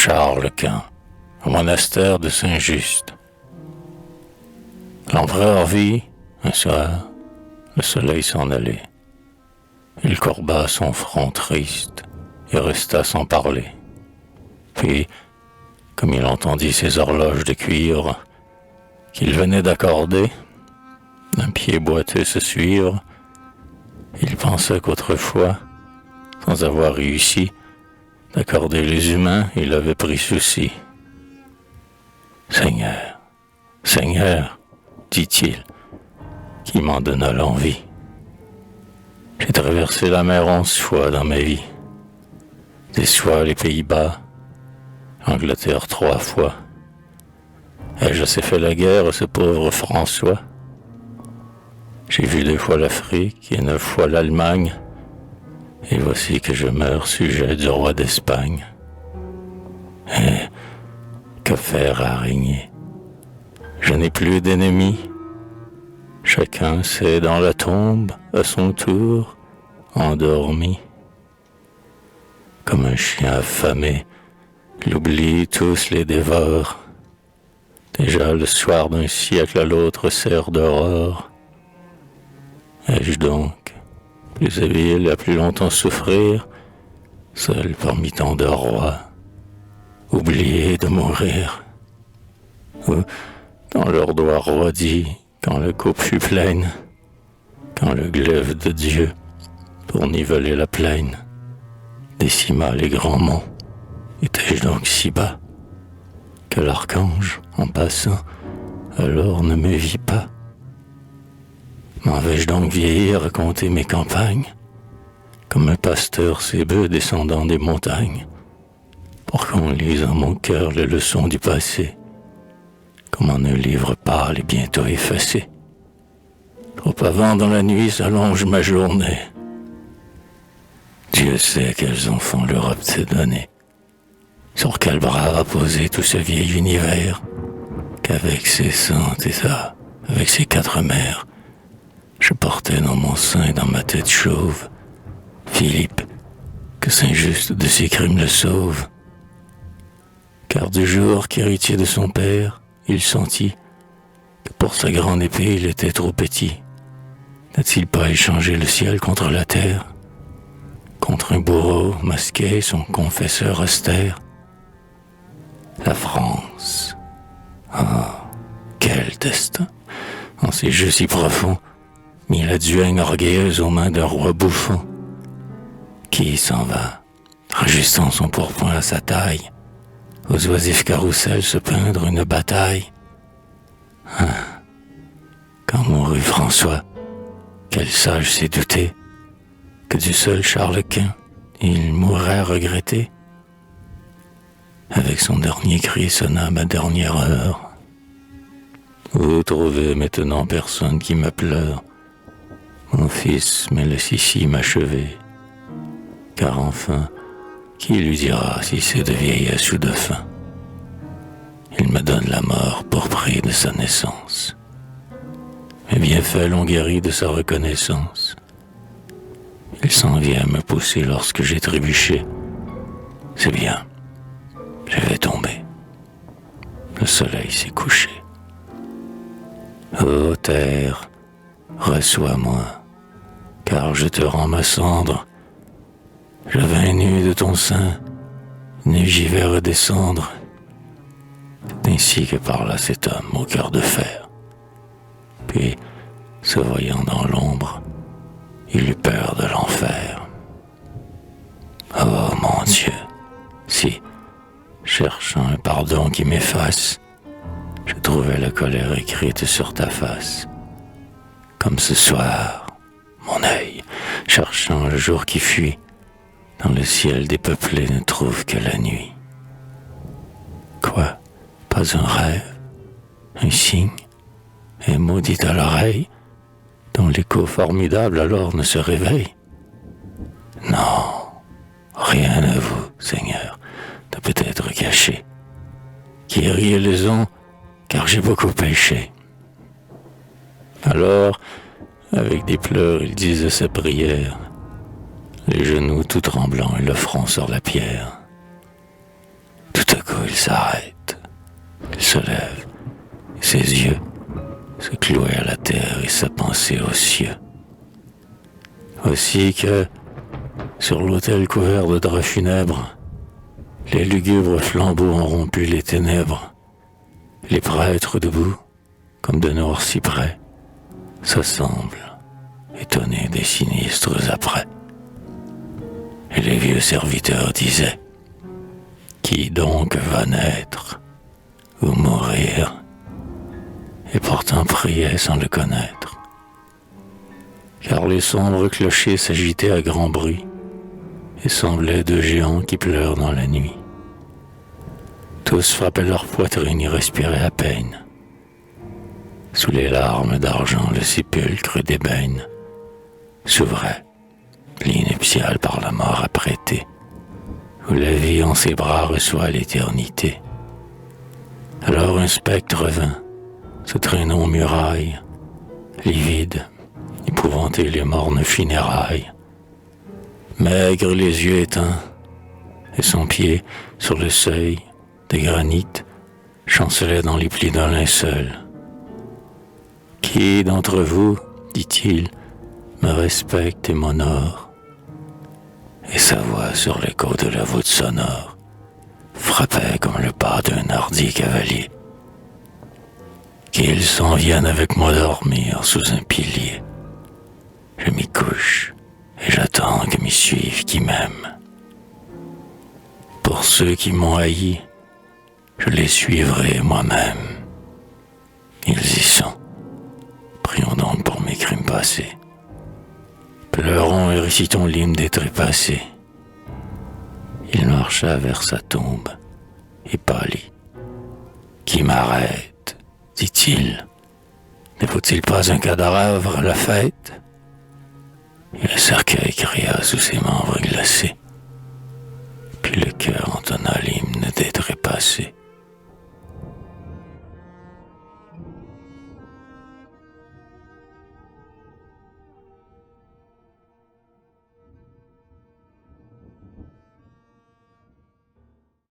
Charles Quint, au monastère de Saint-Just. L'empereur vit, un soir, le soleil s'en aller. Il courba son front triste et resta sans parler. Puis, comme il entendit ses horloges de cuivre qu'il venait d'accorder, d'un pied boiteux se suivre, il pensa qu'autrefois, sans avoir réussi d'accorder les humains, il avait pris souci. Seigneur, Seigneur, dit-il, qui m'en donna l'envie. J'ai traversé la mer 11 fois dans ma vie. 10 fois les Pays-Bas, Angleterre 3 fois. Ai-je assez fait la guerre à ce pauvre François? J'ai vu 2 fois l'Afrique et 9 fois l'Allemagne, et voici que je meurs sujet du roi d'Espagne. Et que faire à régner? Je n'ai plus d'ennemis. Chacun s'est dans la tombe, à son tour, endormi. Comme un chien affamé, l'oubli tous les dévore. Déjà le soir d'un siècle à l'autre sert d'aurore. Ai-je donc, plus habile à plus longtemps souffrir, seul parmi tant de rois, oublié de mourir? Ou, dans leurs doigts roidis, quand la coupe fut pleine, quand le glaive de Dieu, pour niveler la plaine, décima les grands monts, étais-je donc si bas, que l'archange, en passant, alors ne me vit pas? M'en vais-je donc vieillir à compter mes campagnes, comme un pasteur ses bœufs descendant des montagnes, pour qu'on lise en mon cœur les leçons du passé, comme en un livre pâle et bientôt effacé? Trop avant dans la nuit s'allonge ma journée. Dieu sait quels enfants l'Europe s'est donné. Sur quel bras a posé tout ce vieil univers, qu'avec ses sangs et ça, avec ses 4 mers, je portais dans mon sein et dans ma tête chauve Philippe, que Saint-Just de ses crimes le sauve. Car du jour qu'héritier de son père, il sentit que pour sa grande épée il était trop petit. N'a-t-il pas échangé le ciel contre la terre, contre un bourreau masqué, son confesseur austère? La France, ah, quel destin, en ces jeux si profonds, mit la duègne orgueilleuse aux mains d'un roi bouffon, qui s'en va, rajustant son pourpoint à sa taille, aux oisifs carrousels se peindre une bataille. Ah, quand mourut François, quel sage s'est douté que du seul Charles Quint il mourrait regretté? Avec son dernier cri sonna ma dernière heure. Vous trouvez maintenant personne qui me pleure. Mon fils me laisse ici m'achever. Car enfin, qui lui dira si c'est de vieillesse ou de faim? Il me donne la mort pour prix de sa naissance. Mes bienfaits l'ont guéri de sa reconnaissance. Il s'en vient me pousser lorsque j'ai trébuché. C'est bien, je vais tomber. Le soleil s'est couché. Ô terre, reçois-moi, car je te rends ma cendre. Je vins nu de ton sein, nu j'y vais redescendre. C'est ainsi que parla cet homme au cœur de fer. Puis, se voyant dans l'ombre, il eut peur de l'enfer. Oh mon Dieu, si, cherchant un pardon qui m'efface, je trouvais la colère écrite sur ta face. Comme ce soir, mon œil, cherchant le jour qui fuit, dans le ciel dépeuplé ne trouve que la nuit. Quoi? Pas un rêve, un signe, un mot dit à l'oreille, dont l'écho formidable alors ne se réveille? Non, rien à vous, Seigneur, de peut-être caché, qui riez les uns, car j'ai beaucoup péché. Alors, avec des pleurs, il disait sa prière, les genoux tout tremblants et le front sur la pierre. Tout à s'arrête, qu'il se lève, et ses yeux se clouaient à la terre et sa pensée aux cieux. Aussi que, sur l'autel couvert de draps funèbres, les lugubres flambeaux ont rompu les ténèbres. Les prêtres debout, comme de noirs cyprès, s'assemblent, étonnés des sinistres apprêts. Et les vieux serviteurs disaient: qui donc va naître ou mourir? Et pourtant priaient sans le connaître, car les sombres clochers s'agitaient à grand bruit et semblaient deux géants qui pleurent dans la nuit. Tous frappaient leur poitrine et respiraient à peine. Sous les larmes d'argent, le sépulcre d'ébène s'ouvrait, l'ineptial par la mort apprêtée, où la vie en ses bras reçoit l'éternité. Alors un spectre vint, se traînant aux murailles, livide, épouvanté les mornes funérailles. Maigre, les yeux éteints, et son pied sur le seuil de granit chancelait dans les plis d'un linceul. Qui d'entre vous, dit-il, me respecte et m'honore? Et sa voix sur l'écho de la voûte sonore frappait comme le pas d'un hardi cavalier. Qu'il s'en vienne avec moi dormir sous un pilier. Je m'y couche et j'attends que m'y suivent qui m'aiment. Pour ceux qui m'ont haï, je les suivrai moi-même. Ils y sont. Prions donc pour mes crimes passés. Pleurons et récitons l'hymne des trépassés. Il marcha vers sa tombe et pâlit. Qui m'arrête, dit-il. Ne faut-il pas un cadavre à la fête? Et le cercueil cria sous ses membres glacés. Puis le cœur entonna l'hymne des trépassés.